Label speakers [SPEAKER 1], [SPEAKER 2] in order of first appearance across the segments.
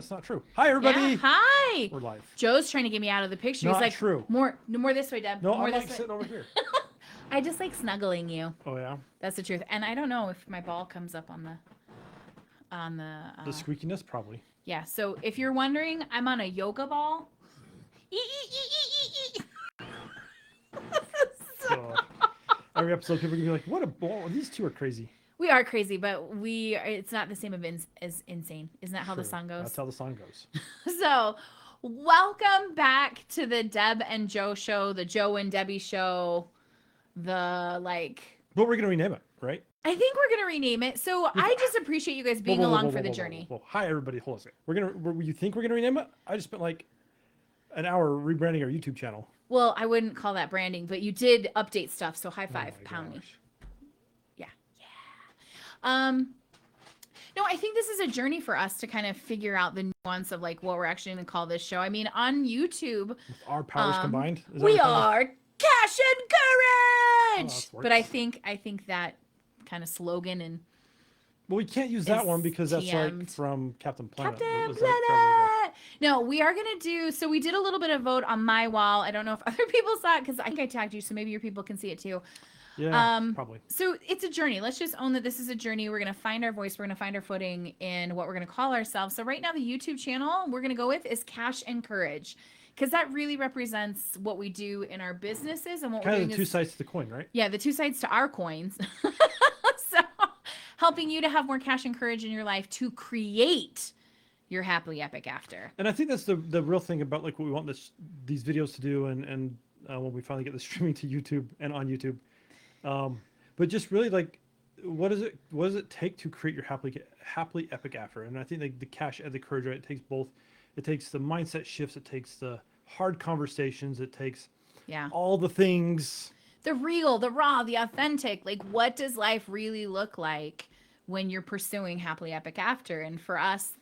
[SPEAKER 1] That's not true. Hi, everybody.
[SPEAKER 2] Yeah, hi.
[SPEAKER 1] We're live.
[SPEAKER 2] Joe's trying to get me out of the picture.
[SPEAKER 1] Not
[SPEAKER 2] He's like,
[SPEAKER 1] true.
[SPEAKER 2] More this way, Deb.
[SPEAKER 1] No,
[SPEAKER 2] more
[SPEAKER 1] I'm
[SPEAKER 2] this
[SPEAKER 1] like
[SPEAKER 2] way.
[SPEAKER 1] sitting over here.
[SPEAKER 2] I just like snuggling you.
[SPEAKER 1] Oh yeah.
[SPEAKER 2] That's the truth. And I don't know if my ball comes up on the
[SPEAKER 1] The squeakiness, probably.
[SPEAKER 2] yeah. So if you're wondering, I'm on a yoga ball.
[SPEAKER 1] So, every episode, people are gonna be like, "What a ball!" These two are crazy.
[SPEAKER 2] We are crazy, but it's not the same as insane. Isn't that how the
[SPEAKER 1] True.
[SPEAKER 2] song goes?
[SPEAKER 1] That's how the song goes.
[SPEAKER 2] So, welcome back to the Deb and Joe show, the Joe and Debbie show, the like.
[SPEAKER 1] But we're gonna rename it, right?
[SPEAKER 2] I think we're gonna rename it. So I just appreciate you guys being along for the journey.
[SPEAKER 1] Hi, everybody. Hold on a second. You think we're gonna rename it? I just spent like an hour rebranding our YouTube channel.
[SPEAKER 2] Well, I wouldn't call that branding, but you did update stuff. So high five, pound me. Yeah. No, I think this is a journey for us to kind of figure out the nuance of like what we're actually going to call this show. I mean, on YouTube,
[SPEAKER 1] With our powers combined,
[SPEAKER 2] we are Cash and Courage.
[SPEAKER 1] Oh,
[SPEAKER 2] but I think that kind of slogan and
[SPEAKER 1] well, we can't use that one because that's like
[SPEAKER 2] TM'd.
[SPEAKER 1] from Captain Planet.
[SPEAKER 2] Captain Planet. No, we are gonna do. So we did a little bit of vote on my wall. I don't know if other people saw it because I think I tagged you, so maybe your people can see it too.
[SPEAKER 1] Yeah, probably.
[SPEAKER 2] So it's a journey. Let's just own that this is a journey. We're going to find our voice. We're going to find our footing in what we're going to call ourselves. So right now, the YouTube channel we're going to go with is Cash and Courage because that really represents what we do in our businesses and what
[SPEAKER 1] kind
[SPEAKER 2] we're
[SPEAKER 1] of
[SPEAKER 2] doing.
[SPEAKER 1] The two sides to the coin, right?
[SPEAKER 2] Yeah, the two sides to our coins. So helping you to have more cash and courage in your life to create your happily epic after.
[SPEAKER 1] And I think that's the real thing about like what we want these videos to do and when we finally get the streaming to YouTube and on YouTube. But just really like, what does it take to create your happily epic after? And I think like the cash and the courage, right? It takes both. It takes the mindset shifts. It takes the hard conversations. It takes all the things.
[SPEAKER 2] The real, the raw, the authentic. Like, what does life really look like when you're pursuing happily epic after? And for us,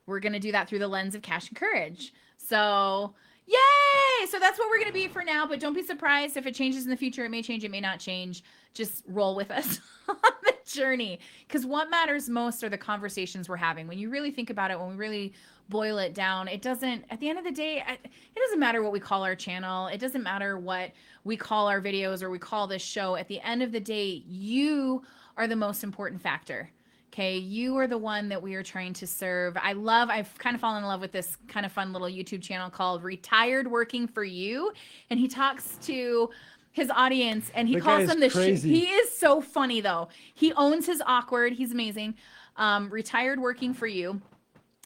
[SPEAKER 2] we're going to do that through the lens of cash and courage. So yay! So that's what we're going to be for now, but don't be surprised if it changes in the future. It may change, it may not change. Just roll with us on the journey. Because what matters most are the conversations we're having. When you really think about it, when we really boil it down, it doesn't, at the end of the day, it doesn't matter what we call our channel. It doesn't matter what we call our videos or we call this show. At the end of the day, you are the most important factor. Okay, you are the one that we are trying to serve. I've kind of fallen in love with this kind of fun little YouTube channel called Retired Working for You. And he talks to his audience and he calls them he is so funny though. He owns his awkward. He's amazing. Retired Working for You.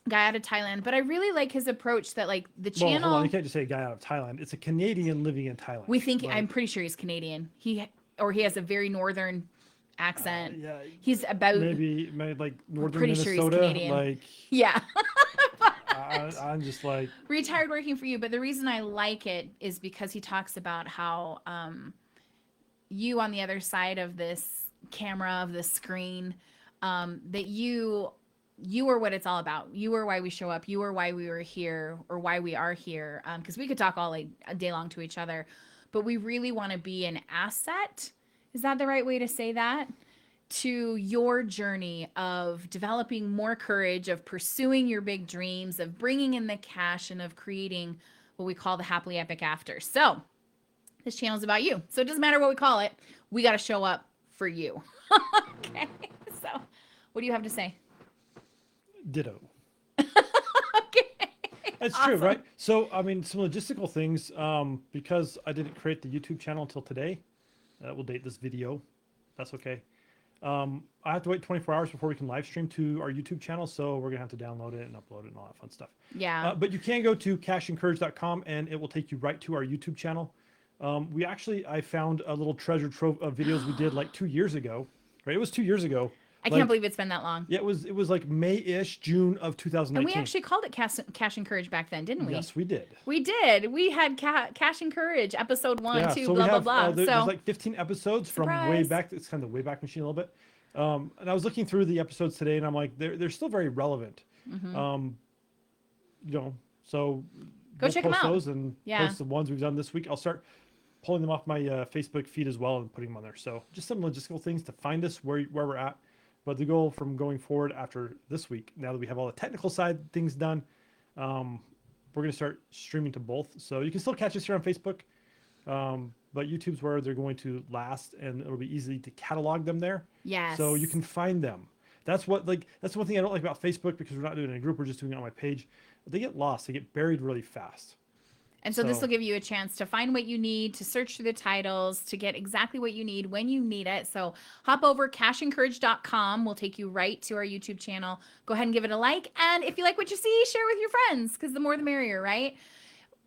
[SPEAKER 2] Guy out of Thailand. But I really like his approach that like the channel.
[SPEAKER 1] Well, hold on. You can't just say a guy out of Thailand. It's a Canadian living in Thailand.
[SPEAKER 2] We think, I'm pretty sure he's Canadian. He has a very northern accent.
[SPEAKER 1] Yeah,
[SPEAKER 2] he's about
[SPEAKER 1] maybe like northern
[SPEAKER 2] pretty
[SPEAKER 1] Minnesota.
[SPEAKER 2] Sure he's Canadian.
[SPEAKER 1] Like
[SPEAKER 2] yeah.
[SPEAKER 1] I'm just like
[SPEAKER 2] Retired Working for You. But the reason I like it is because he talks about how you on the other side of this camera, of this screen, that you are what it's all about. You are why we show up. You are why we were here or why we are here. Because we could talk all like a day long to each other, but we really want to be an asset. Is that the right way to say that? To your journey of developing more courage, of pursuing your big dreams, of bringing in the cash, and of creating what we call the happily epic after. So this channel is about you. So it doesn't matter what we call it. We got to show up for you. Okay. So what do you have to say?
[SPEAKER 1] Ditto.
[SPEAKER 2] Okay.
[SPEAKER 1] That's awesome. True, right? So, I mean, some logistical things, because I didn't create the YouTube channel until today, that will date this video. That's okay. I have to wait 24 hours before we can live stream to our YouTube channel, so we're gonna have to download it and upload it and all that fun stuff.
[SPEAKER 2] Yeah.
[SPEAKER 1] But you can go to cashandcourage.com and it will take you right to our YouTube channel. I found a little treasure trove of videos we did like 2 years ago. Right? It was 2 years ago.
[SPEAKER 2] I can't believe it's been that long.
[SPEAKER 1] Yeah, it was like May-ish, June of 2019.
[SPEAKER 2] And we actually called it Cash and Courage back then, didn't we?
[SPEAKER 1] Yes, we did.
[SPEAKER 2] We did. We had Cash and Courage, episode 1, 2, blah, blah.
[SPEAKER 1] There's like 15 episodes from way back. It's kind of the way back machine a little bit. And I was looking through the episodes today, and I'm like, they're still very relevant.
[SPEAKER 2] Mm-hmm.
[SPEAKER 1] So
[SPEAKER 2] go check them out.
[SPEAKER 1] Those and post the ones we've done this week. I'll start pulling them off my Facebook feed as well and putting them on there. So just some logistical things to find us where we're at. But the goal from going forward after this week, now that we have all the technical side things done, we're going to start streaming to both. So you can still catch us here on Facebook, but YouTube's where they're going to last, and it'll be easy to catalog them there.
[SPEAKER 2] Yes.
[SPEAKER 1] So you can find them. That's one thing I don't like about Facebook, because we're not doing it in a group. We're just doing it on my page. They get lost. They get buried really fast.
[SPEAKER 2] And so this will give you a chance to find what you need, to search through the titles, to get exactly what you need when you need it. So hop over, cashandcourage.com. We'll take you right to our YouTube channel. Go ahead and give it a like. And if you like what you see, share with your friends, because the more the merrier, right?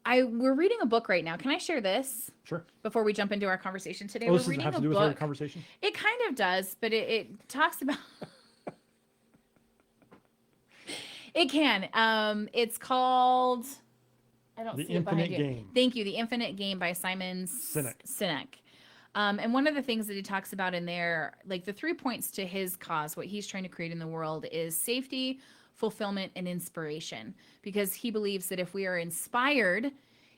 [SPEAKER 2] We're reading a book right now. Can I share this?
[SPEAKER 1] Sure.
[SPEAKER 2] Before we jump into our conversation today,
[SPEAKER 1] Oh,
[SPEAKER 2] we're
[SPEAKER 1] this
[SPEAKER 2] reading
[SPEAKER 1] have
[SPEAKER 2] a
[SPEAKER 1] to do with
[SPEAKER 2] book.
[SPEAKER 1] our conversation?
[SPEAKER 2] It kind of does, but it talks about... It can. It's called... I don't
[SPEAKER 1] The
[SPEAKER 2] see it behind
[SPEAKER 1] Infinite
[SPEAKER 2] you.
[SPEAKER 1] Game.
[SPEAKER 2] Thank you. The Infinite Game by Simon Sinek. And one of the things that he talks about in there, like the 3 points to his cause, what he's trying to create in the world, is safety, fulfillment, and inspiration. Because he believes that if we are inspired,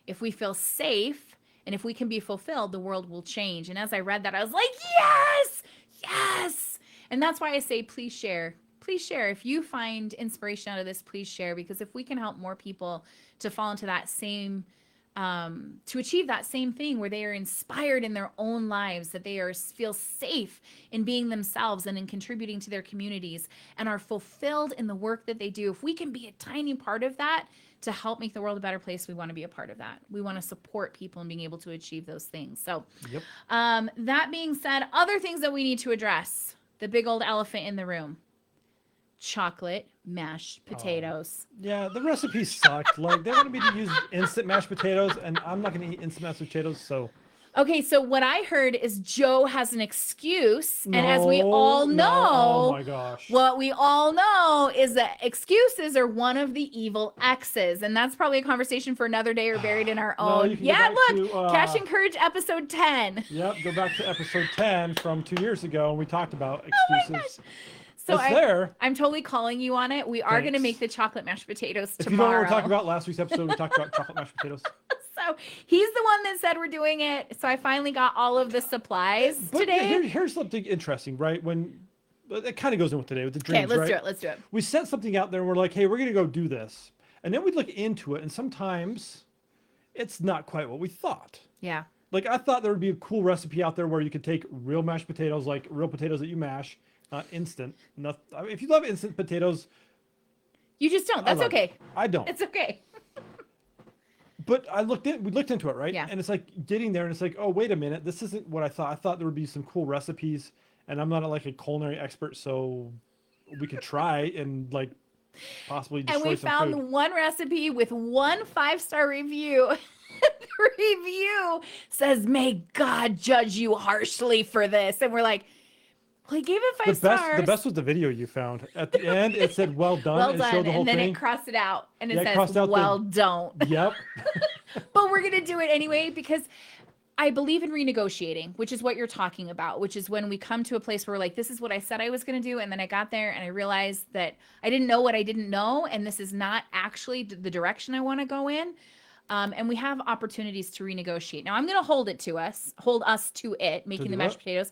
[SPEAKER 2] if we feel safe, and if we can be fulfilled, the world will change. And as I read that, I was like, yes, yes. And that's why I say, please share. Please share. If you find inspiration out of this, please share. Because if we can help more people to fall into that same, to achieve that same thing where they are inspired in their own lives, that they feel safe in being themselves and in contributing to their communities, and are fulfilled in the work that they do. If we can be a tiny part of that to help make the world a better place, we want to be a part of that. We want to support people in being able to achieve those things. So
[SPEAKER 1] Yep.
[SPEAKER 2] That being said, other things that we need to address, the big old elephant in the room. Chocolate mashed potatoes.
[SPEAKER 1] Yeah, the recipe sucked. Like, they wanted me to use instant mashed potatoes, and I'm not going to eat instant mashed potatoes, so...
[SPEAKER 2] Okay, so what I heard is Joe has an excuse, and as we all know,
[SPEAKER 1] oh my gosh,
[SPEAKER 2] what we all know is that excuses are one of the evil X's, and that's probably a conversation for another day or buried in our
[SPEAKER 1] No,
[SPEAKER 2] own.
[SPEAKER 1] you can
[SPEAKER 2] Yeah,
[SPEAKER 1] go back
[SPEAKER 2] look,
[SPEAKER 1] to,
[SPEAKER 2] Cash and Courage episode 10.
[SPEAKER 1] Yep, go back to episode 10 from 2 years ago, and we talked about
[SPEAKER 2] Oh
[SPEAKER 1] excuses.
[SPEAKER 2] So
[SPEAKER 1] it's there.
[SPEAKER 2] I'm totally calling you on it. We are going to
[SPEAKER 1] Thanks.
[SPEAKER 2] make the chocolate mashed potatoes
[SPEAKER 1] If
[SPEAKER 2] tomorrow.
[SPEAKER 1] you don't know what we're talking about, last week's episode, we talked about chocolate mashed potatoes.
[SPEAKER 2] So he's the one that said we're doing it. So I finally got all of the supplies today.
[SPEAKER 1] Here's something interesting, right? When it kind of goes in with today with the dreams,
[SPEAKER 2] Okay, let's
[SPEAKER 1] right?
[SPEAKER 2] do it. Let's do it.
[SPEAKER 1] We set something out there, and we're like, hey, we're going to go do this. And then we look into it, and sometimes it's not quite what we thought.
[SPEAKER 2] Yeah.
[SPEAKER 1] Like, I thought there would be a cool recipe out there where you could take real mashed potatoes, like real potatoes that you mash, not instant. I mean, if you love instant potatoes,
[SPEAKER 2] you just don't. That's okay.
[SPEAKER 1] I don't.
[SPEAKER 2] It's okay.
[SPEAKER 1] But we looked into it, right?
[SPEAKER 2] Yeah.
[SPEAKER 1] And it's like getting there, and it's like, oh, wait a minute, this isn't what I thought. I thought there would be some cool recipes, and I'm not like a culinary expert, so we could try and like possibly destroy
[SPEAKER 2] and we
[SPEAKER 1] some
[SPEAKER 2] found
[SPEAKER 1] food.
[SPEAKER 2] one recipe with 1 5-star review. The review says, "May God judge you harshly for this," and we're like, well, he gave it 5 stars.
[SPEAKER 1] The best was the video you found. At the end, it said, well done.
[SPEAKER 2] Well
[SPEAKER 1] It
[SPEAKER 2] done.
[SPEAKER 1] showed the whole
[SPEAKER 2] And then
[SPEAKER 1] thing.
[SPEAKER 2] it crossed it out. And it
[SPEAKER 1] Yeah, it crossed
[SPEAKER 2] says,
[SPEAKER 1] out
[SPEAKER 2] well, don't.
[SPEAKER 1] Yep.
[SPEAKER 2] But we're going to do it anyway because I believe in renegotiating, which is what you're talking about, which is when we come to a place where we're like, this is what I said I was going to do. And then I got there and I realized that I didn't know what I didn't know. And this is not actually the direction I want to go in. And we have opportunities to renegotiate. Now I'm going to hold us to it, making the mashed potatoes,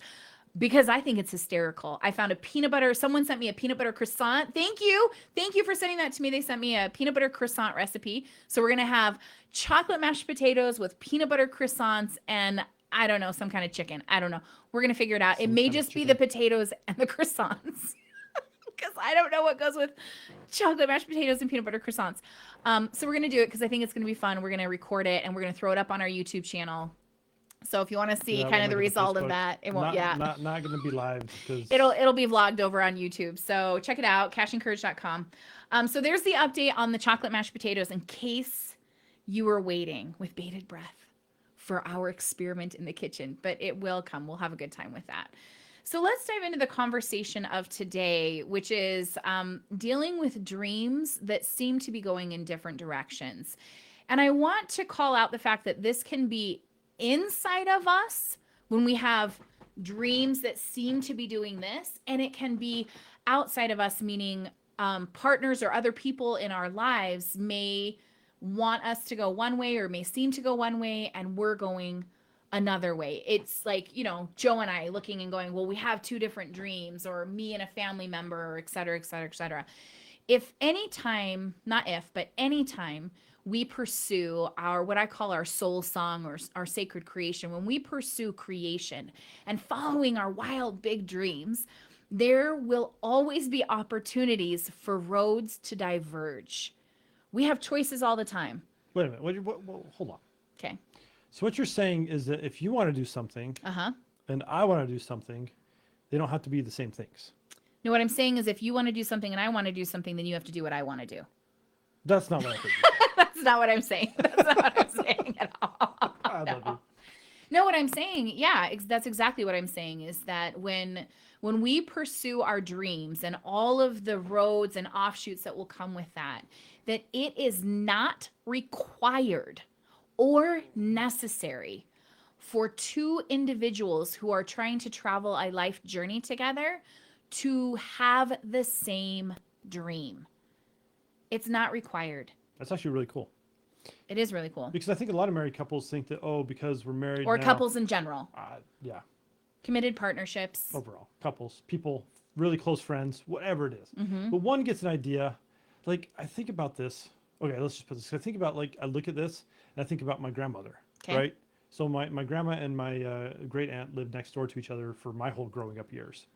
[SPEAKER 2] because I think it's hysterical. I found someone sent me a peanut butter croissant. Thank you. Thank you for sending that to me. They sent me a peanut butter croissant recipe. So we're going to have chocolate mashed potatoes with peanut butter croissants and I don't know, some kind of chicken. I don't know. We're going to figure it out. It may just be the potatoes and the croissants because I don't know what goes with chocolate mashed potatoes and peanut butter croissants. So we're going to do it because I think it's going to be fun. We're going to record it and we're going to throw it up on our YouTube channel. So if you want to see kind of the result of that, it won't.
[SPEAKER 1] Not going to be live because
[SPEAKER 2] it'll be vlogged over on YouTube. So check it out, cashandcourage.com. So there's the update on the chocolate mashed potatoes in case you were waiting with bated breath for our experiment in the kitchen, but it will come. We'll have a good time with that. So let's dive into the conversation of today, which is dealing with dreams that seem to be going in different directions. And I want to call out the fact that this can be inside of us when we have dreams that seem to be doing this, and it can be outside of us, meaning partners or other people in our lives may want us to go one way or may seem to go one way and we're going another way. It's like, Joe and I looking and going, well, we have two different dreams, or me and a family member, or et cetera, et cetera, et cetera. If any time, not if, but any time we pursue our, what I call our soul song, or our sacred creation, when we pursue creation and following our wild, big dreams, there will always be opportunities for roads to diverge. We have choices all the time.
[SPEAKER 1] Wait a minute. Hold on.
[SPEAKER 2] Okay.
[SPEAKER 1] So what you're saying is that if you want to do something
[SPEAKER 2] Uh-huh.
[SPEAKER 1] and I want to do something, they don't have to be the same things.
[SPEAKER 2] No, what I'm saying is, if you want to do something and I want to do something, then you have to do what I want to do.
[SPEAKER 1] That's not what I think.
[SPEAKER 2] That's not what I'm saying. That's not what I'm saying at all.
[SPEAKER 1] I love you.
[SPEAKER 2] No, what I'm saying, yeah, that's exactly what I'm saying, is that when we pursue our dreams and all of the roads and offshoots that will come with that, that it is not required or necessary for two individuals who are trying to travel a life journey together to have the same dream. It's not required.
[SPEAKER 1] That's actually really cool.
[SPEAKER 2] It is really cool.
[SPEAKER 1] Because I think a lot of married couples think that, because we're married
[SPEAKER 2] Or
[SPEAKER 1] now,
[SPEAKER 2] couples in general.
[SPEAKER 1] Yeah.
[SPEAKER 2] Committed partnerships.
[SPEAKER 1] Overall, couples, people, really close friends, whatever it is.
[SPEAKER 2] Mm-hmm.
[SPEAKER 1] But one gets an idea. Like, I think about this. Okay, let's just put this. I think about, I look at this and I think about my grandmother,
[SPEAKER 2] Okay.
[SPEAKER 1] right? So my grandma and my great aunt lived next door to each other for my whole growing up years.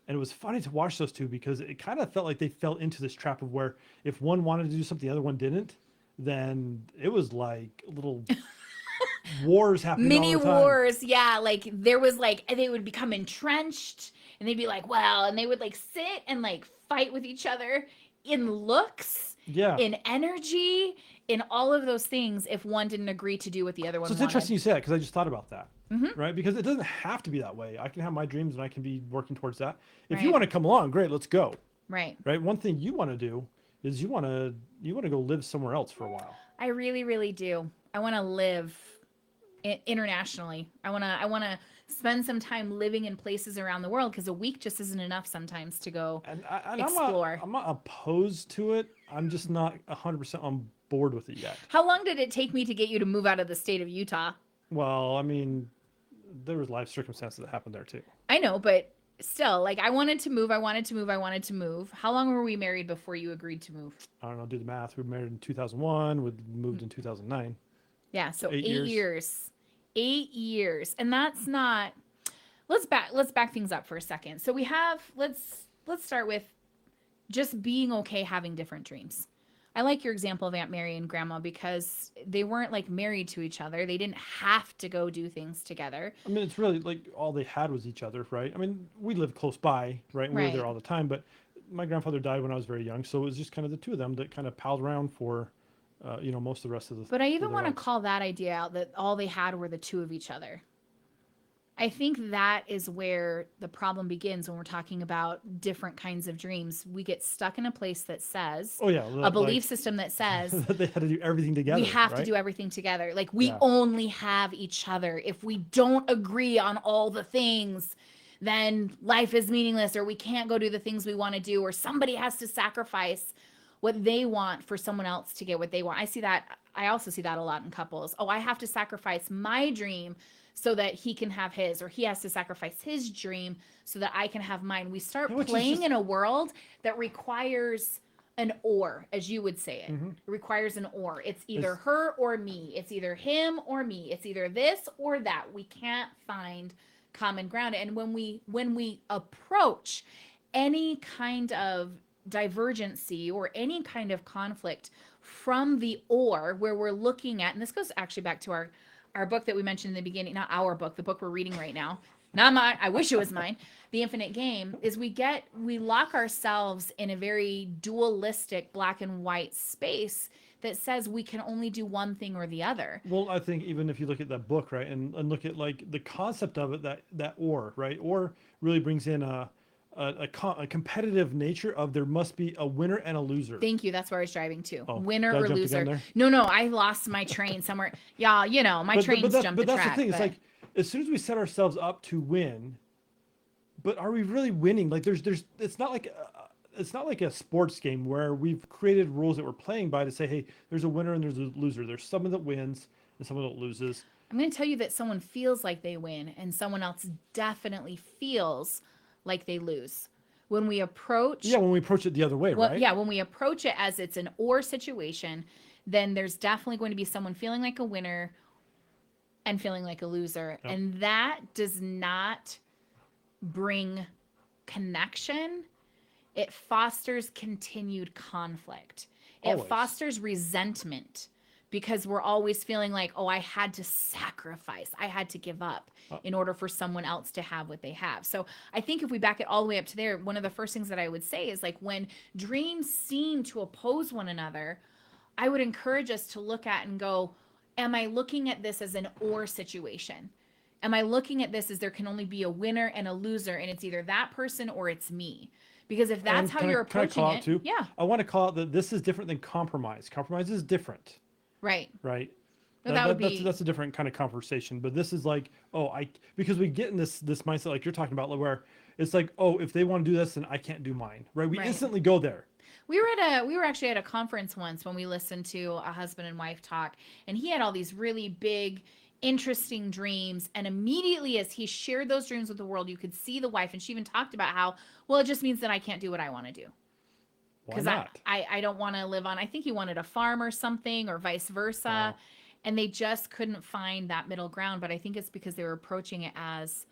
[SPEAKER 1] And it was funny to watch those two because it kind of felt like they fell into this trap of where if one wanted to do something, the other one didn't, then it was like little wars happening
[SPEAKER 2] Mini
[SPEAKER 1] all the time.
[SPEAKER 2] wars. Yeah. Like there was they would become entrenched and they'd be like, well, and they would sit and fight with each other in looks,
[SPEAKER 1] Yeah.
[SPEAKER 2] in energy, in all of those things if one didn't agree to do what the other one
[SPEAKER 1] So it's
[SPEAKER 2] wanted.
[SPEAKER 1] interesting you say that because I just thought about that.
[SPEAKER 2] Mm-hmm.
[SPEAKER 1] Right? Because it doesn't have to be that way. I can have my dreams and I can be working towards that. If you
[SPEAKER 2] Right.
[SPEAKER 1] want to come along, great, let's go.
[SPEAKER 2] Right.
[SPEAKER 1] Right? One thing you want to do is you want to go live somewhere else for a while.
[SPEAKER 2] I really, really do. I want to live internationally. I want to spend some time living in places around the world, because a week just isn't enough sometimes to go
[SPEAKER 1] And
[SPEAKER 2] explore.
[SPEAKER 1] I'm not opposed to it. I'm just not 100% on board with it yet.
[SPEAKER 2] How long did it take me to get you to move out of the state of Utah?
[SPEAKER 1] Well, I mean, there was life circumstances that happened there too.
[SPEAKER 2] I know, but still, I wanted to move. How long were we married before you agreed to move?
[SPEAKER 1] I don't know, do the math. We were married in 2001. We moved in 2009.
[SPEAKER 2] Yeah, so
[SPEAKER 1] 8
[SPEAKER 2] years. 8 years. And that's not let's back things up for a second. So let's start with just being okay having different dreams. I like your example of Aunt Mary and Grandma because they weren't married to each other. They didn't have to go do things together.
[SPEAKER 1] I mean, it's really all they had was each other, right? I mean, we lived close by, right? We were there
[SPEAKER 2] Right.
[SPEAKER 1] all the time, but my grandfather died when I was very young, so it was just kind of the two of them that kind of palled around for, most of the rest of the.
[SPEAKER 2] But I even
[SPEAKER 1] their
[SPEAKER 2] want to
[SPEAKER 1] lives.
[SPEAKER 2] call that idea out, that all they had were the two of each other. I think that is where the problem begins when we're talking about different kinds of dreams. We get stuck in a place that says,
[SPEAKER 1] Oh yeah,
[SPEAKER 2] a belief system that says,
[SPEAKER 1] that they had to do everything together.
[SPEAKER 2] we have to
[SPEAKER 1] right?
[SPEAKER 2] do everything together. We
[SPEAKER 1] Yeah.
[SPEAKER 2] only have each other. If we don't agree on all the things, then life is meaningless, or we can't go do the things we want to do, or somebody has to sacrifice what they want for someone else to get what they want. I also see that a lot in couples. Oh, I have to sacrifice my dream so that he can have his, or he has to sacrifice his dream so that I can have mine. We start
[SPEAKER 1] Which is
[SPEAKER 2] playing
[SPEAKER 1] just-
[SPEAKER 2] in a world that requires an or, as you would say it.
[SPEAKER 1] Mhm.
[SPEAKER 2] It requires an or. It's either
[SPEAKER 1] It's-
[SPEAKER 2] her or me. It's either him or me. It's either this or that. We can't find common ground. And when we approach any kind of divergency or any kind of conflict from the or, where we're looking at, and this goes actually back to our book that we mentioned in the beginning, not our book, the book we're reading right now, not mine, I wish it was mine, The Infinite Game, is we lock ourselves in a very dualistic black and white space that says we can only do one thing or the other.
[SPEAKER 1] Well, I think even if you look at that book, right, and look at the concept of it, that or, right, or really brings in a competitive nature of there must be a winner and a loser.
[SPEAKER 2] Thank you. That's where I was driving to.
[SPEAKER 1] Oh,
[SPEAKER 2] Winner
[SPEAKER 1] did I
[SPEAKER 2] or
[SPEAKER 1] jump the
[SPEAKER 2] loser.
[SPEAKER 1] gun there?
[SPEAKER 2] No, I lost my train somewhere. Yeah, my train's jumped the
[SPEAKER 1] that's
[SPEAKER 2] track.
[SPEAKER 1] the thing. It's as soon as we set ourselves up to win, but are we really winning? It's not like a sports game where we've created rules that we're playing by to say, hey, there's a winner and there's a loser. There's someone that wins and someone that loses.
[SPEAKER 2] I'm going to tell you that someone feels like they win and someone else definitely feels like they lose. When we
[SPEAKER 1] Yeah,
[SPEAKER 2] approach,
[SPEAKER 1] when we approach it the other way,
[SPEAKER 2] well,
[SPEAKER 1] right?
[SPEAKER 2] yeah, when we approach it as it's an or situation, then there's definitely going to be someone feeling like a winner and feeling like a loser.
[SPEAKER 1] Yep.
[SPEAKER 2] And that does not bring connection. It fosters continued conflict. It
[SPEAKER 1] Always.
[SPEAKER 2] fosters resentment because we're always feeling like, oh, I had to sacrifice, I had to give up
[SPEAKER 1] Uh,
[SPEAKER 2] in order for someone else to have what they have. So I think if we back it all the way up to there, one of the first things that I would say is like when dreams seem to oppose one another, I would encourage us to look at and go, am I looking at this as an or situation? Am I looking at this as there can only be a winner and a loser, and it's either that person or it's me? Because if that's
[SPEAKER 1] and
[SPEAKER 2] how
[SPEAKER 1] can I
[SPEAKER 2] you're
[SPEAKER 1] can I
[SPEAKER 2] approaching
[SPEAKER 1] call out
[SPEAKER 2] it,
[SPEAKER 1] too?
[SPEAKER 2] yeah,
[SPEAKER 1] I want to call out that this is different than compromise. Compromise is different,
[SPEAKER 2] right.
[SPEAKER 1] right?
[SPEAKER 2] So that would
[SPEAKER 1] That's
[SPEAKER 2] be
[SPEAKER 1] a different kind of conversation. But this is like, oh, I because we get in this mindset like you're talking about, where it's like, oh, if they want to do this, then I can't do mine, right? We
[SPEAKER 2] right.
[SPEAKER 1] instantly go there.
[SPEAKER 2] We were actually at a conference once when we listened to a husband and wife talk, and he had all these really big interesting dreams, and immediately as he shared those dreams with the world, you could see the wife, and she even talked about how, well, it just means that I can't do what I want to do
[SPEAKER 1] Why
[SPEAKER 2] because I,
[SPEAKER 1] not?
[SPEAKER 2] I I don't want to live on, I think he wanted a farm or something or vice versa,
[SPEAKER 1] Wow.
[SPEAKER 2] and they just couldn't find that middle ground. But I think it's because they were approaching it as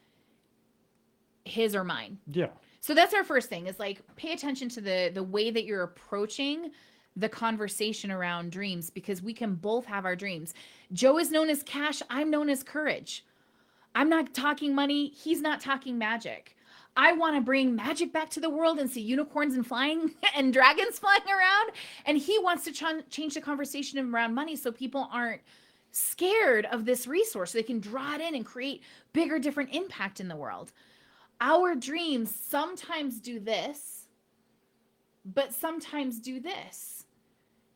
[SPEAKER 2] his or mine.
[SPEAKER 1] Yeah.
[SPEAKER 2] So that's our first thing is like pay attention to the way that you're approaching the conversation around dreams, because we can both have our dreams. Joe is known as cash, I'm known as courage. I'm not talking money, he's not talking magic. I want to bring magic back to the world and see unicorns and flying and dragons flying around, and he wants to change the conversation around money so people aren't scared of this resource so they can draw it in and create bigger different impact in the world. Our dreams sometimes do this, but sometimes do this.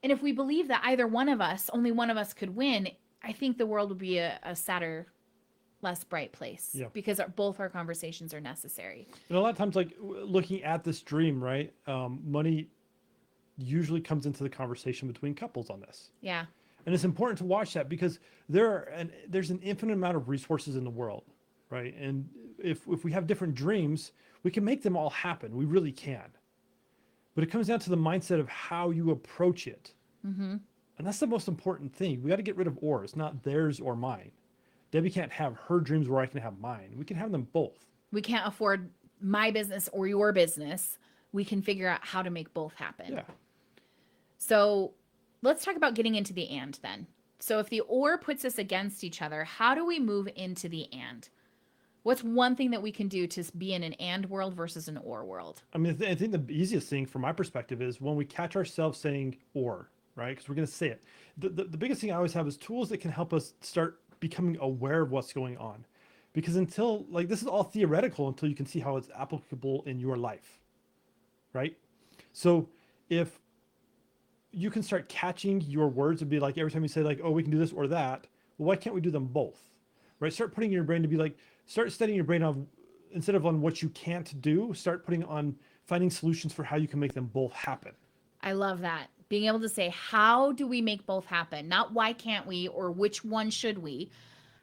[SPEAKER 2] And if we believe that either one of us, only one of us could win, I think the world would be a sadder, less bright place
[SPEAKER 1] Yeah.
[SPEAKER 2] because both our conversations are necessary.
[SPEAKER 1] And a lot of times, like looking at this dream, right? Money usually comes into the conversation between couples on this.
[SPEAKER 2] Yeah.
[SPEAKER 1] And it's important to watch that because there's an infinite amount of resources in the world, right? And if we have different dreams, we can make them all happen. We really can. But it comes down to the mindset of how you approach it.
[SPEAKER 2] Mm-hmm.
[SPEAKER 1] And that's the most important thing. We got to get rid of or. It's not theirs or mine. Debbie can't have her dreams where I can have mine. We can have them both.
[SPEAKER 2] We can't afford my business or your business. We can figure out how to make both happen.
[SPEAKER 1] Yeah.
[SPEAKER 2] So let's talk about getting into the and then. So if the or puts us against each other, how do we move into the and? What's one thing that we can do to be in an and world versus an or world?
[SPEAKER 1] I mean, I think the easiest thing from my perspective is when we catch ourselves saying or, right? Because we're going to say it. The biggest thing I always have is tools that can help us start becoming aware of what's going on. Because until, like, this is all theoretical until you can see how it's applicable in your life, right? So if you can start catching your words and be like, every time you say like, oh, we can do this or that, well, why can't we do them both, right? Start putting in your brain to be like, start studying your brain on, instead of on what you can't do, start putting on finding solutions for how you can make them both happen.
[SPEAKER 2] I love that. Being able to say, how do we make both happen? Not why can't we or which one should we?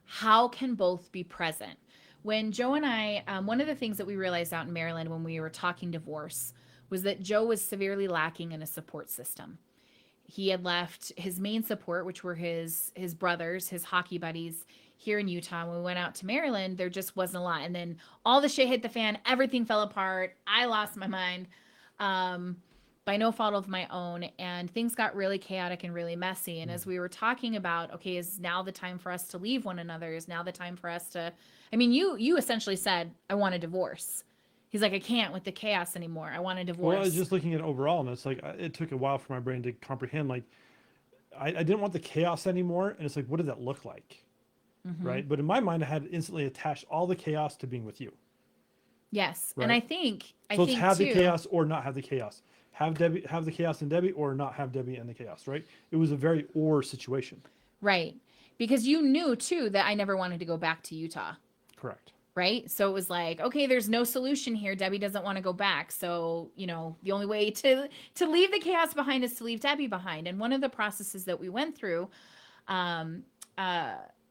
[SPEAKER 2] How can both be present? When Joe and I, one of the things that we realized out in Maryland when we were talking divorce was that Joe was severely lacking in a support system. He had left his main support, which were his brothers, his hockey buddies here in Utah. When we went out to Maryland, there just wasn't a lot. And then all the shit hit the fan. Everything fell apart. I lost my mind by no fault of my own. And things got really chaotic and really messy. And as we were talking about, okay, is now the time for us to leave one another? Is now the time for us to, I mean, you essentially said, I want a divorce. He's like, I can't with the chaos anymore. I want a divorce.
[SPEAKER 1] Well, I was just looking at it overall, and it's like, it took a while for my brain to comprehend, like, I didn't want the chaos anymore. And it's like, what did that look like?
[SPEAKER 2] Mm-hmm.
[SPEAKER 1] Right. But in my mind, I had instantly attached all the chaos to being with you.
[SPEAKER 2] Yes.
[SPEAKER 1] Right?
[SPEAKER 2] And I think
[SPEAKER 1] it's have
[SPEAKER 2] too,
[SPEAKER 1] the chaos or not have the chaos. Have the chaos and Debbie, or not have Debbie and the chaos, right? It was a very or situation.
[SPEAKER 2] right. Because you knew too that I never wanted to go back to Utah.
[SPEAKER 1] Correct.
[SPEAKER 2] Right. So it was like, okay, there's no solution here. Debbie doesn't want to go back. So, you know, the only way to leave the chaos behind is to leave Debbie behind. And one of the processes that we went through,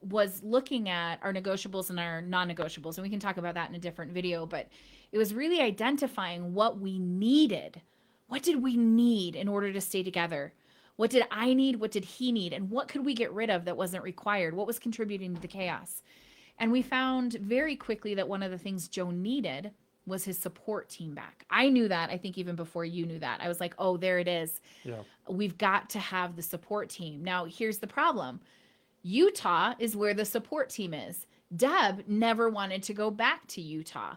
[SPEAKER 2] was looking at our negotiables and our non-negotiables, and we can talk about that in a different video, but it was really identifying what we needed. What did we need in order to stay together? What did I need? What did he need? And what could we get rid of that wasn't required? What was contributing to the chaos? And we found very quickly that one of the things Joe needed was his support team back. I knew that, I think, even before you knew that. I was like, oh, there it is.
[SPEAKER 1] Yeah.
[SPEAKER 2] We've got to have the support team. Now, here's the problem. Utah is where the support team is. Deb never wanted to go back to Utah.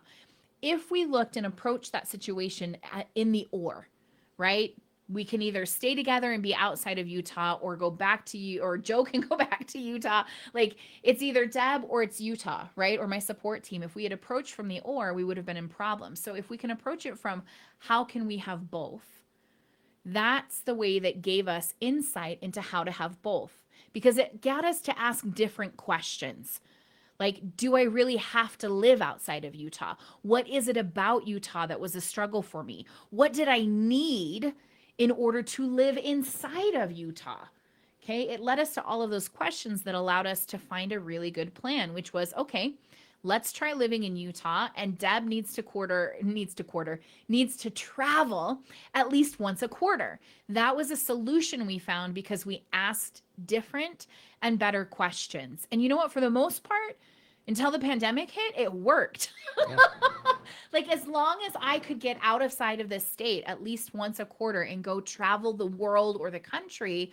[SPEAKER 2] If we looked and approached that situation in the right? We can either stay together and be outside of Utah or go back to you, or Joe can go back to Utah. Like, it's either Deb or it's Utah, right? Or my support team. If we had approached from the we would have been in problems. So if we can approach it from how can we have both? That's the way that gave us insight into how to have both, because it got us to ask different questions. Like, do I really have to live outside of Utah? What is it about Utah that was a struggle for me? What did I need in order to live inside of Utah? Okay, it led us to all of those questions that allowed us to find a really good plan, which was, okay, let's try living in Utah, and Deb needs to travel at least once a quarter. That was a solution we found because we asked different and better questions. And you know what? For the most part, until the pandemic hit, it worked. Yeah. Like, as long as I could get outside of this state at least once a quarter and go travel the world or the country,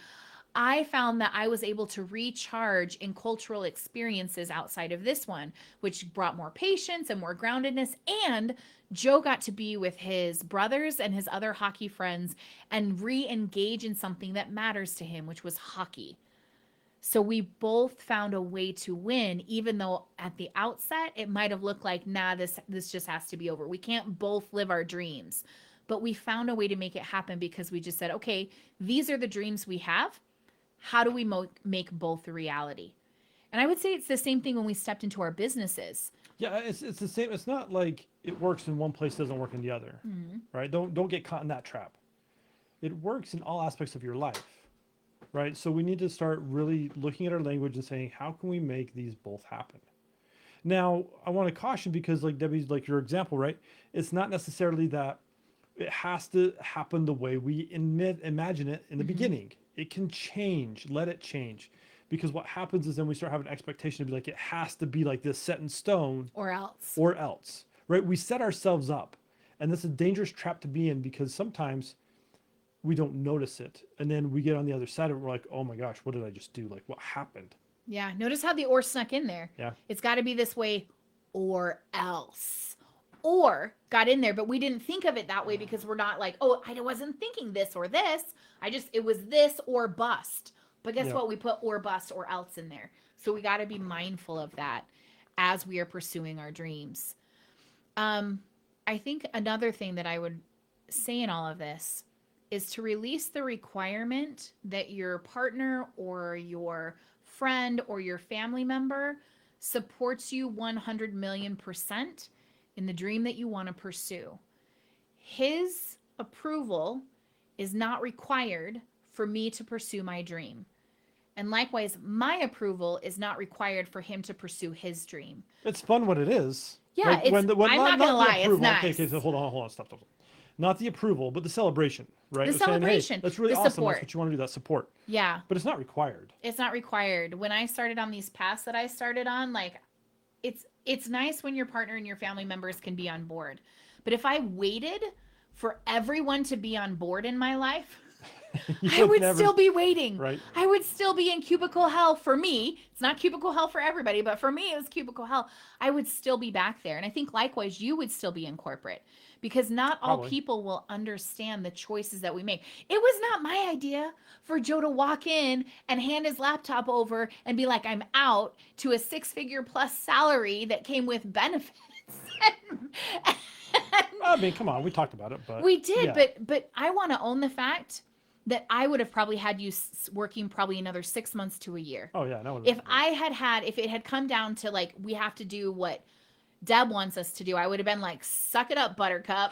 [SPEAKER 2] I found that I was able to recharge in cultural experiences outside of this one, which brought more patience and more groundedness. And Joe got to be with his brothers and his other hockey friends and re-engage in something that matters to him, which was hockey. So we both found a way to win, even though at the outset it might have looked like, nah, this just has to be over. We can't both live our dreams. But we found a way to make it happen because we just said, okay, these are the dreams we have. How do we make both a reality? And I would say it's the same thing when we stepped into our businesses.
[SPEAKER 1] Yeah, it's the same. It's not like it works in one place, doesn't work in the other, right? Don't get caught in that trap. It works in all aspects of your life. Right. So we need to start really looking at our language and saying, how can we make these both happen? Now, I want to caution, because like Debbie's, like your example, right? It's not necessarily that it has to happen the way we imagine it in the beginning. It can change. Let it change. Because what happens is then we start having an expectation to be like, it has to be like this, set in stone.
[SPEAKER 2] Or else.
[SPEAKER 1] Right? We set ourselves up. And that's a dangerous trap to be in, because sometimes we don't notice it. And then we get on the other side of it. We're like, oh my gosh, what did I just do? Like, what happened?
[SPEAKER 2] Yeah. Notice how the or snuck in there.
[SPEAKER 1] Yeah.
[SPEAKER 2] It's got to be this way or else. Or got in there, but we didn't think of it that way because we're not like, oh, I wasn't thinking this or this. It was this or bust. But guess what? We put or bust or else in there. So we got to be mindful of that as we are pursuing our dreams. I think another thing that I would say in all of this is to release the requirement that your partner or your friend or your family member supports you 100 million% in the dream that you want to pursue. His approval is not required for me to pursue my dream. And likewise, my approval is not required for him to pursue his dream.
[SPEAKER 1] It's fun when it is.
[SPEAKER 2] Yeah, like I'm not going to lie, it's nice.
[SPEAKER 1] Okay, so hold on, stop. Not the approval, but the celebration, right?
[SPEAKER 2] The celebration.
[SPEAKER 1] Hey, that's really awesome. Support. That's what you want to do, that support.
[SPEAKER 2] Yeah.
[SPEAKER 1] But it's not required.
[SPEAKER 2] It's not required. When I started on these paths that I started on, like, it's nice when your partner and your family members can be on board. But if I waited for everyone to be on board in my life, I would still be waiting.
[SPEAKER 1] Right.
[SPEAKER 2] I would still be in cubicle hell for me. It's not cubicle hell for everybody, but for me, it was cubicle hell. I would still be back there. And I think likewise, you would still be in corporate, because not all people will understand the choices that we make. It was not my idea for Joe to walk in and hand his laptop over and be like, I'm out, to a 6-figure plus salary that came with benefits.
[SPEAKER 1] I mean, come on, we talked about it, but
[SPEAKER 2] we did, yeah. But I want to own the fact that I would have probably had you working probably another 6 months to a year.
[SPEAKER 1] Oh yeah, no.
[SPEAKER 2] If it had come down to like, we have to do what Deb wants us to do, I would have been like, suck it up, Buttercup.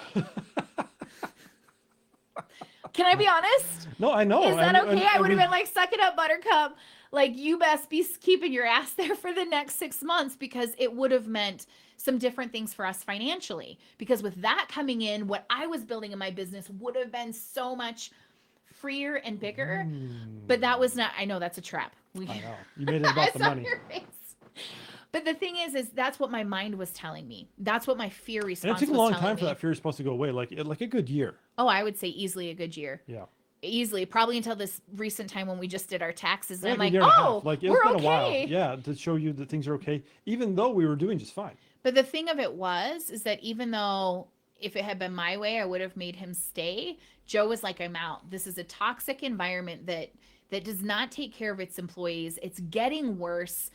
[SPEAKER 2] Can I be honest?
[SPEAKER 1] No, I know.
[SPEAKER 2] Is that okay? I would have been like, suck it up, Buttercup. Like, you best be keeping your ass there for the next 6 months, because it would have meant some different things for us financially. Because with that coming in, what I was building in my business would have been so much freer and bigger. But that was not, I know that's a trap.
[SPEAKER 1] I know. You made it about the money.
[SPEAKER 2] Your face. But the thing is that's what my mind was telling me. That's what my fear
[SPEAKER 1] And
[SPEAKER 2] response
[SPEAKER 1] it took a
[SPEAKER 2] was
[SPEAKER 1] long
[SPEAKER 2] telling
[SPEAKER 1] time for
[SPEAKER 2] me.
[SPEAKER 1] that fear response to go away, like a good year.
[SPEAKER 2] Oh, I would say easily a good year.
[SPEAKER 1] Yeah.
[SPEAKER 2] Easily, probably until this recent time when we just did our taxes. And
[SPEAKER 1] Yeah,
[SPEAKER 2] I'm like,
[SPEAKER 1] year and a half.
[SPEAKER 2] oh,
[SPEAKER 1] Like, it's
[SPEAKER 2] we're
[SPEAKER 1] been
[SPEAKER 2] okay.
[SPEAKER 1] a while. Yeah, to show you that things are okay, even though we were doing just fine.
[SPEAKER 2] But the thing of it is that even though if it had been my way, I would have made him stay, Joe was like, I'm out. This is a toxic environment that does not take care of its employees. It's getting worse.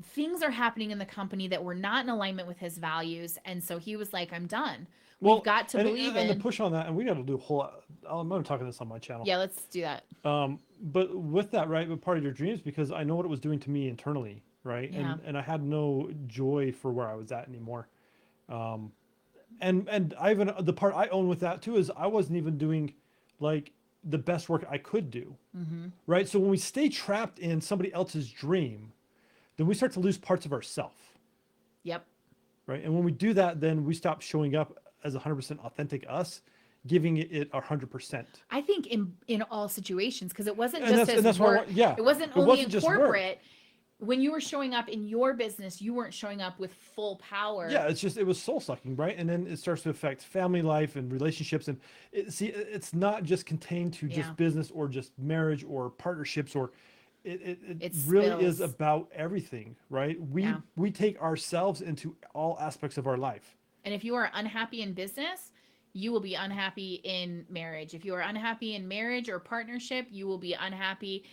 [SPEAKER 2] Things are happening in the company that were not in alignment with his values. And so he was like, I'm done.
[SPEAKER 1] Well,
[SPEAKER 2] We've got to believe in.
[SPEAKER 1] And the push on that, and we got to do a whole. I'm going to talk about this on my channel.
[SPEAKER 2] Yeah, let's do that.
[SPEAKER 1] But with that, right, but part of your dreams, because I know what it was doing to me internally, right,
[SPEAKER 2] Yeah.
[SPEAKER 1] and I had no joy for where I was at anymore. And I even the part I own with that too is I wasn't even doing like the best work I could do, right. So when we stay trapped in somebody else's dream, then we start to lose parts of ourself.
[SPEAKER 2] Yep.
[SPEAKER 1] Right. And when we do that, then we stop showing up as 100% authentic us, giving it 100%.
[SPEAKER 2] I think in all situations, because it wasn't
[SPEAKER 1] And
[SPEAKER 2] just
[SPEAKER 1] that's
[SPEAKER 2] as work.
[SPEAKER 1] yeah.
[SPEAKER 2] It wasn't
[SPEAKER 1] It
[SPEAKER 2] only
[SPEAKER 1] wasn't
[SPEAKER 2] in
[SPEAKER 1] just work.
[SPEAKER 2] corporate. When you were showing up in your business, you weren't showing up with full power.
[SPEAKER 1] Yeah, it was soul sucking, right? And then it starts to affect family life and relationships. And it's not just contained to
[SPEAKER 2] Yeah.
[SPEAKER 1] just business or just marriage or partnerships, or it
[SPEAKER 2] It
[SPEAKER 1] really is
[SPEAKER 2] spills.
[SPEAKER 1] about everything, right?
[SPEAKER 2] Yeah.
[SPEAKER 1] We take ourselves into all aspects of our life.
[SPEAKER 2] And if you are unhappy in business, you will be unhappy in marriage. If you are unhappy in marriage or partnership, you will be unhappy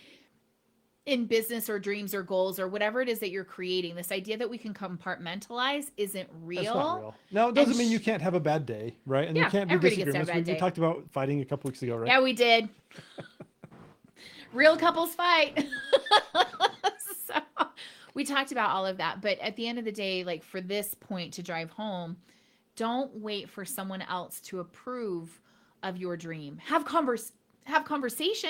[SPEAKER 2] in business or dreams or goals or whatever it is that you're creating. This idea that we can compartmentalize isn't real.
[SPEAKER 1] That's not real. Now, it doesn't mean you can't have a bad day, right? And
[SPEAKER 2] Yeah,
[SPEAKER 1] you can't be
[SPEAKER 2] everybody gets to have
[SPEAKER 1] disagreements.
[SPEAKER 2] a bad
[SPEAKER 1] We
[SPEAKER 2] day.
[SPEAKER 1] talked about fighting a couple weeks ago, right?
[SPEAKER 2] Yeah, we did. Real couples fight. So we talked about all of that. But at the end of the day, like, for this point to drive home, don't wait for someone else to approve of your dream. Have conversation,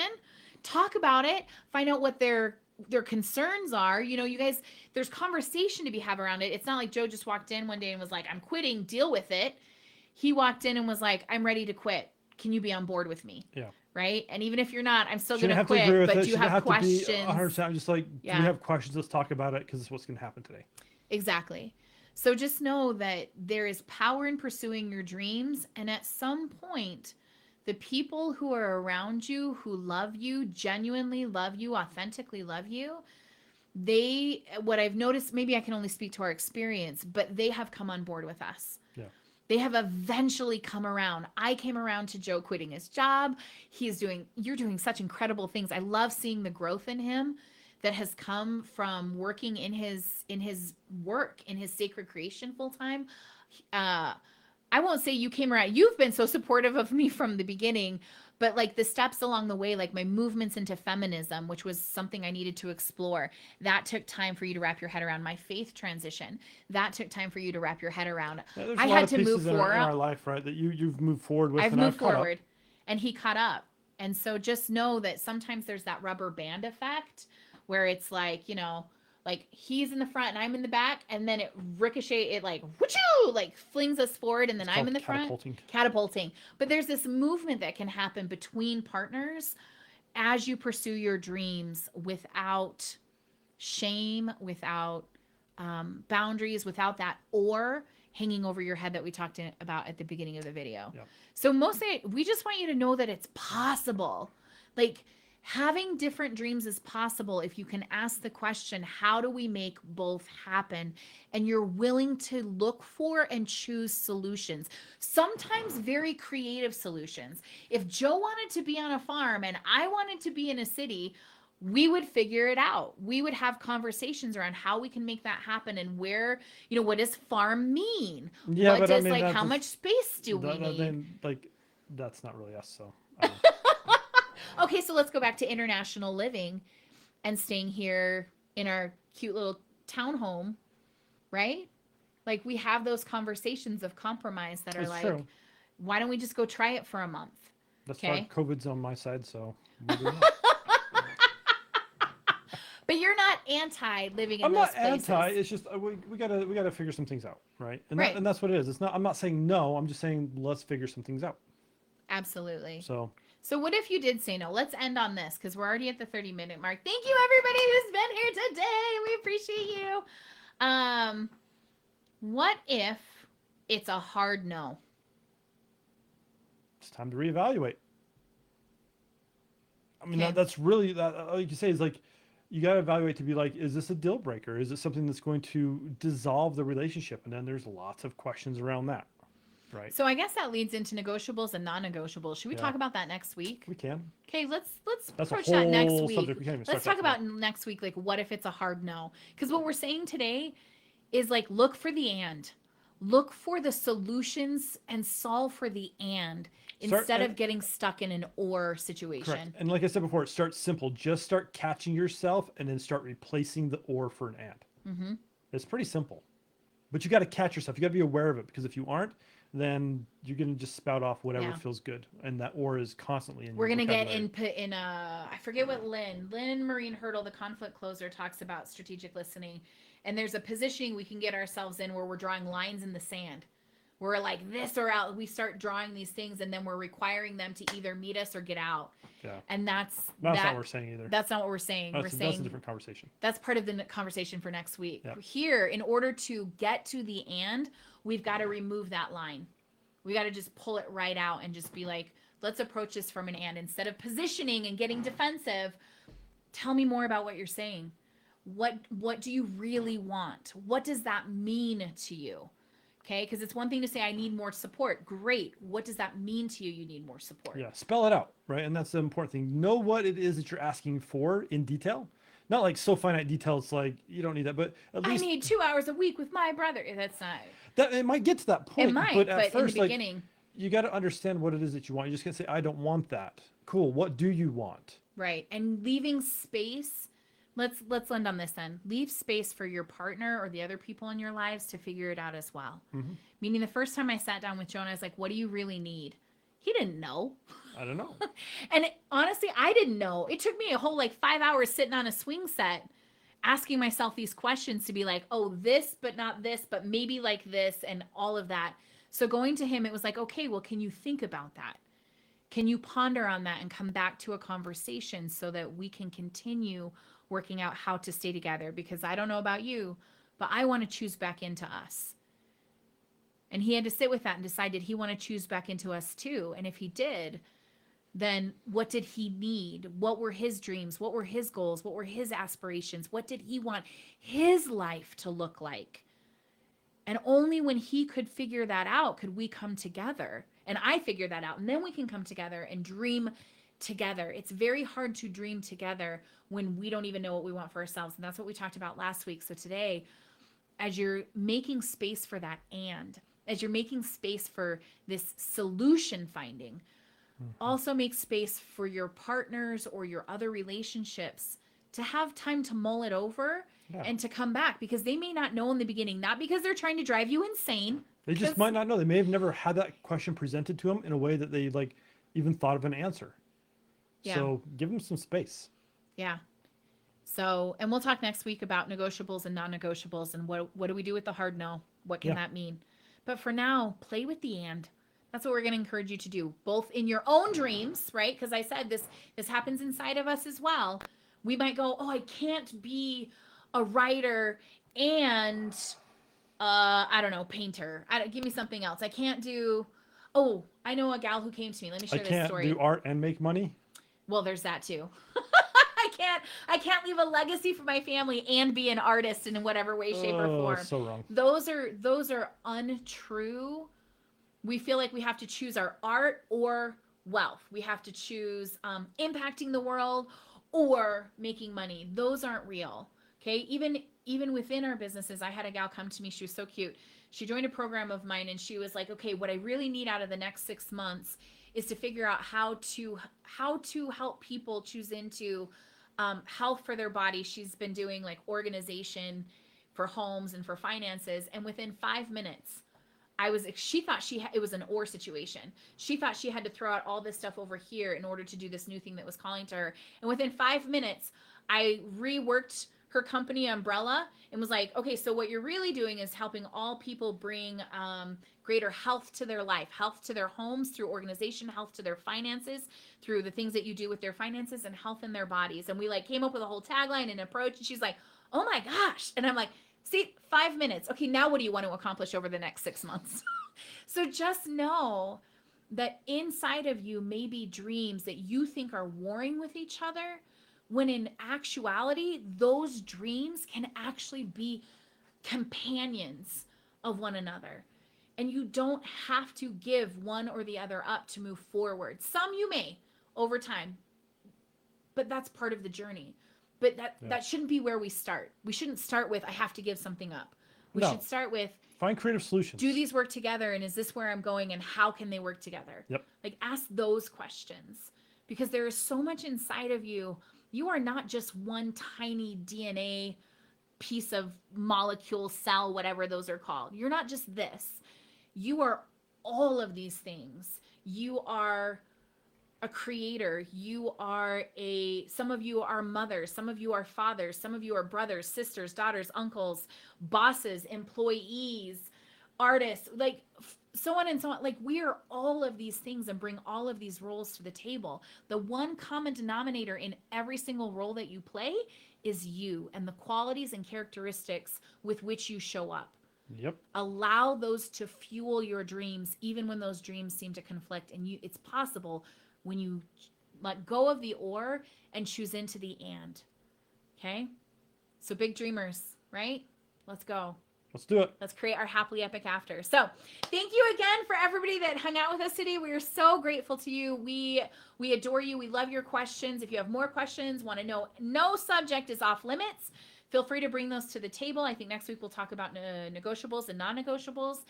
[SPEAKER 2] talk about it, find out what their concerns are. You know, you guys, there's conversation to be had around it. It's not like Joe just walked in one day and was like, I'm quitting, deal with it. He walked in and was like, I'm ready to quit. Can you be on board with me?
[SPEAKER 1] Yeah.
[SPEAKER 2] Right. And even if you're not, I'm still
[SPEAKER 1] She
[SPEAKER 2] going
[SPEAKER 1] didn't
[SPEAKER 2] to
[SPEAKER 1] have to agree
[SPEAKER 2] quit,
[SPEAKER 1] with
[SPEAKER 2] but
[SPEAKER 1] it.
[SPEAKER 2] you
[SPEAKER 1] She didn't
[SPEAKER 2] have
[SPEAKER 1] have to be
[SPEAKER 2] questions.
[SPEAKER 1] 100%. I'm just like, do
[SPEAKER 2] Yeah.
[SPEAKER 1] we have questions? Let's talk about it, because it's what's going to happen today.
[SPEAKER 2] Exactly. So just know that there is power in pursuing your dreams. And at some point, the people who are around you, who love you, genuinely love you, authentically love you, what I've noticed, maybe I can only speak to our experience, but they have come on board with us.
[SPEAKER 1] Yeah.
[SPEAKER 2] They have eventually come around. I came around to Joe quitting his job. You're doing such incredible things. I love seeing the growth in him that has come from working in his work, in his sacred creation full time. I won't say you came around. You've been so supportive of me from the beginning, but like the steps along the way, like my movements into feminism, which was something I needed to explore, that took time for you to wrap your head around. My faith transition, that took time for you to wrap your head around.
[SPEAKER 1] Yeah, there's
[SPEAKER 2] I
[SPEAKER 1] a lot
[SPEAKER 2] had
[SPEAKER 1] of
[SPEAKER 2] to
[SPEAKER 1] pieces
[SPEAKER 2] move
[SPEAKER 1] in
[SPEAKER 2] forward.
[SPEAKER 1] our life, right, that you've moved forward with.
[SPEAKER 2] I've
[SPEAKER 1] and
[SPEAKER 2] moved
[SPEAKER 1] I've caught up.
[SPEAKER 2] forward, and he caught up. And so just know that sometimes there's that rubber band effect where it's like, you know, like he's in the front and I'm in the back, and then it like whooshoo, like flings us forward, and then
[SPEAKER 1] It's
[SPEAKER 2] I'm
[SPEAKER 1] called
[SPEAKER 2] in the front,
[SPEAKER 1] catapulting.
[SPEAKER 2] catapulting. But there's this movement that can happen between partners as you pursue your dreams without shame, without boundaries, without that or hanging over your head that we talked about at the beginning of the video.
[SPEAKER 1] Yep.
[SPEAKER 2] So mostly we just want you to know that it's possible. Like, having different dreams is possible if you can ask the question, how do we make both happen? And you're willing to look for and choose solutions, sometimes very creative solutions. If Joe wanted to be on a farm and I wanted to be in a city, we would figure it out. We would have conversations around how we can make that happen, and where, you know, what does farm mean?
[SPEAKER 1] Yeah,
[SPEAKER 2] What
[SPEAKER 1] but
[SPEAKER 2] does,
[SPEAKER 1] I mean,
[SPEAKER 2] like, how much space do we need?
[SPEAKER 1] Then, like, that's not really us. So. I don't know.
[SPEAKER 2] Okay, so let's go back to international living and staying here in our cute little townhome, right? Like, we have those conversations of compromise that are
[SPEAKER 1] That's
[SPEAKER 2] like,
[SPEAKER 1] true.
[SPEAKER 2] why don't we just go try it for a month?
[SPEAKER 1] That's
[SPEAKER 2] Okay.
[SPEAKER 1] why COVID's on my side, so. Maybe not.
[SPEAKER 2] But you're not anti living in
[SPEAKER 1] I'm
[SPEAKER 2] those
[SPEAKER 1] not
[SPEAKER 2] places.
[SPEAKER 1] anti. It's just we gotta figure some things out, right?
[SPEAKER 2] Right.
[SPEAKER 1] And that's what it is. It's not. I'm not saying no. I'm just saying let's figure some things out.
[SPEAKER 2] Absolutely.
[SPEAKER 1] So
[SPEAKER 2] So what if you did say no? Let's end on this because we're already at the 30-minute mark. Thank you everybody who's been here today. We appreciate you. What if it's a hard no?
[SPEAKER 1] it's time to reevaluate. I mean,
[SPEAKER 2] Okay.
[SPEAKER 1] that's really that. All you can say is like, you got to evaluate to be like, is this a deal breaker? Is it something that's going to dissolve the relationship? And then there's lots of questions around that, right?
[SPEAKER 2] So I guess that leads into negotiables and non-negotiables. Should we
[SPEAKER 1] Yeah,
[SPEAKER 2] talk about that next week?
[SPEAKER 1] we can.
[SPEAKER 2] Okay, let's
[SPEAKER 1] That's a
[SPEAKER 2] approach that next
[SPEAKER 1] whole
[SPEAKER 2] week.
[SPEAKER 1] subject. We can't even start
[SPEAKER 2] Let's
[SPEAKER 1] that
[SPEAKER 2] talk
[SPEAKER 1] today.
[SPEAKER 2] about next week, like what if it's a hard no? Because what we're saying today is like look for the and. Look for the solutions and solve for the and
[SPEAKER 1] Start
[SPEAKER 2] instead
[SPEAKER 1] and,
[SPEAKER 2] of getting stuck in an or
[SPEAKER 1] correct.
[SPEAKER 2] situation.
[SPEAKER 1] And like I said before, it starts simple. Just start catching yourself, and then start replacing the or for an and.
[SPEAKER 2] Mm-hmm.
[SPEAKER 1] It's pretty simple, but you got to catch yourself. You got to be aware of it, because if you aren't, then you're gonna just spout off whatever
[SPEAKER 2] Yeah.
[SPEAKER 1] feels good, and that or is constantly in
[SPEAKER 2] We're
[SPEAKER 1] your
[SPEAKER 2] gonna get
[SPEAKER 1] vocabulary.
[SPEAKER 2] input in I forget what Lynn Marine Hurdle, the conflict closer, talks about strategic listening. And there's a positioning we can get ourselves in where we're drawing lines in the sand. We're like this or out. We start drawing these things and then we're requiring them to either meet us or get out.
[SPEAKER 1] Yeah,
[SPEAKER 2] And that's
[SPEAKER 1] not
[SPEAKER 2] that.
[SPEAKER 1] what we're saying either.
[SPEAKER 2] That's not what we're saying. We're
[SPEAKER 1] That's a
[SPEAKER 2] saying
[SPEAKER 1] different conversation.
[SPEAKER 2] that's part of the conversation for next week.
[SPEAKER 1] Yeah.
[SPEAKER 2] Here, in order to get to the and, we've got to remove that line. We got to just pull it right out and just be like, let's approach this from an and. Instead of positioning and getting defensive, tell me more about what you're saying. What do you really want? What does that mean to you? Okay, because it's one thing to say I need more support. Great. What does that mean to you? You need more support.
[SPEAKER 1] Yeah, spell it out, right? And that's the important thing. Know what it is that you're asking for in detail. Not like so finite detail. It's like you don't need that, but at
[SPEAKER 2] I
[SPEAKER 1] least
[SPEAKER 2] need 2 hours a week with my brother. That's not.
[SPEAKER 1] that it might get to that point.
[SPEAKER 2] It might,
[SPEAKER 1] but at
[SPEAKER 2] but in
[SPEAKER 1] first,
[SPEAKER 2] the
[SPEAKER 1] like,
[SPEAKER 2] beginning,
[SPEAKER 1] you got to understand what it is that you want. You just can't say I don't want that. Cool. What do you want?
[SPEAKER 2] right? And leaving space. Let's land on this then. Leave space for your partner or the other people in your lives to figure it out as well.
[SPEAKER 1] Mm-hmm.
[SPEAKER 2] Meaning, the first time I sat down with Jonah, I was like, "What do you really need?" He didn't know.
[SPEAKER 1] I don't know.
[SPEAKER 2] And honestly, I didn't know. It took me a whole like 5 hours sitting on a swing set asking myself these questions to be like, oh, this, but not this, but maybe like this, and all of that. So going to him, it was like, okay, well, can you think about that? Can you ponder on that and come back to a conversation so that we can continue working out how to stay together? Because I don't know about you, but I want to choose back into us. And he had to sit with that and decide, did he want to choose back into us too? And if he did, then what did he need? What were his dreams? What were his goals? What were his aspirations? What did he want his life to look like? And only when he could figure that out could we come together. And I figured that out. And then we can come together and dream together. It's very hard to dream together when we don't even know what we want for ourselves. And that's what we talked about last week. So today, as you're making space for that, and as you're making space for this solution finding, also make space for your partners or your other relationships to have time to mull it over and to come back, because they may not know in the beginning, not because they're trying to drive you insane.
[SPEAKER 1] They just might not know. They may have never had that question presented to them in a way that they like even thought of an answer.
[SPEAKER 2] Yeah.
[SPEAKER 1] So give them some space.
[SPEAKER 2] Yeah. So, and we'll talk next week about negotiables and non-negotiables and what do we do with the hard no? What can that mean? But for now, play with the and. That's what we're going to encourage you to do, both in your own dreams, right? Because I said this happens inside of us as well. We might go, oh, I can't be a writer and I don't know, painter. Give me something else. I can't do. Oh, I know a gal who came to me. Let me share this story.
[SPEAKER 1] Do art and make money.
[SPEAKER 2] Well, there's that too. I can't leave a legacy for my family and be an artist in whatever way, shape, or form.
[SPEAKER 1] So wrong.
[SPEAKER 2] Those are untrue. We feel like we have to choose our art or wealth. We have to choose impacting the world or making money. Those aren't real. Okay. Even within our businesses, I had a gal come to me. She was so cute. She joined a program of mine and she was like, okay, what I really need out of the next 6 months is to figure out how to help people choose into health for their body. She's been doing like organization for homes and for finances. And within 5 minutes, she thought it was an or situation. She thought she had to throw out all this stuff over here in order to do this new thing that was calling to her. And within 5 minutes, I reworked her company umbrella and was like, okay, so what you're really doing is helping all people bring greater health to their life, health to their homes through organization, health to their finances, through the things that you do with their finances, and health in their bodies. And we like came up with a whole tagline and approach. And she's like, oh my gosh. And I'm like, see, 5 minutes. Okay, now what do you want to accomplish over the next 6 months? So just know that inside of you may be dreams that you think are warring with each other, when in actuality, those dreams can actually be companions of one another. And you don't have to give one or the other up to move forward. Some you may over time, but that's part of the journey. But that shouldn't be where we start. We shouldn't start with, I have to give something up. We should start with,
[SPEAKER 1] find creative solutions.
[SPEAKER 2] Do these work together? And is this where I'm going? And how can they work together?
[SPEAKER 1] Yep.
[SPEAKER 2] Like, ask those questions, because there is so much inside of you. You are not just one tiny DNA piece of molecule, cell, whatever those are called. You're not just this. You are all of these things. You are a creator. You are some of you are mothers, some of you are fathers, some of you are brothers, sisters, daughters, uncles, bosses, employees, artists, like so on and so on. Like, we are all of these things and bring all of these roles to the table. The one common denominator in every single role that you play is you and the qualities and characteristics with which you show up.
[SPEAKER 1] Yep.
[SPEAKER 2] Allow those to fuel your dreams, even when those dreams seem to conflict. And it's possible when you let go of the or and choose into the and. Okay? So big dreamers, right? Let's go.
[SPEAKER 1] Let's do it.
[SPEAKER 2] Let's create our happily epic after. So thank you again for everybody that hung out with us today. We are so grateful to you. We adore you. We love your questions. If you have more questions, want to know, no subject is off limits, feel free to bring those to the table. I think next week we'll talk about negotiables and non-negotiables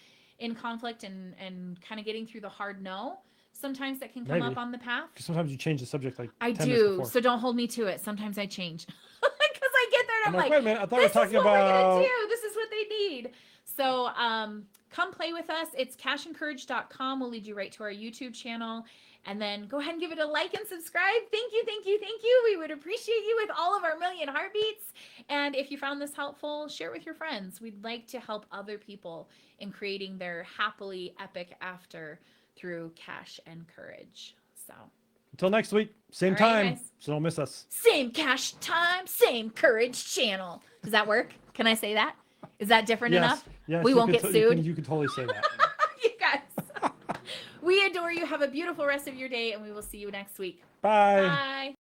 [SPEAKER 2] in conflict, and kind of getting through the hard no sometimes that can come up on the path.
[SPEAKER 1] Because sometimes you change the subject like
[SPEAKER 2] I
[SPEAKER 1] 10 minutes
[SPEAKER 2] do,
[SPEAKER 1] before.
[SPEAKER 2] so don't hold me to it. Sometimes I change because I get there and I'm like,
[SPEAKER 1] wait a minute, I thought we were
[SPEAKER 2] this is
[SPEAKER 1] talking
[SPEAKER 2] what we're
[SPEAKER 1] about.
[SPEAKER 2] gonna do. This is what they need. So come play with us. It's cashandcourage.com. We'll lead you right to our YouTube channel. And then go ahead and give it a like and subscribe. Thank you, thank you, thank you. We would appreciate you with all of our million heartbeats. And if you found this helpful, share it with your friends. We'd like to help other people in creating their happily epic after through cash and courage. So
[SPEAKER 1] Until next week, same
[SPEAKER 2] All right,
[SPEAKER 1] time.
[SPEAKER 2] guys.
[SPEAKER 1] So don't miss us.
[SPEAKER 2] same cash time, same courage channel. Does that work? Can I say that? Is that different enough?
[SPEAKER 1] Yes,
[SPEAKER 2] We
[SPEAKER 1] you
[SPEAKER 2] won't
[SPEAKER 1] can
[SPEAKER 2] get sued.
[SPEAKER 1] You can totally say that.
[SPEAKER 2] You guys. We adore you. Have a beautiful rest of your day, and we will see you next week.
[SPEAKER 1] Bye.
[SPEAKER 2] Bye.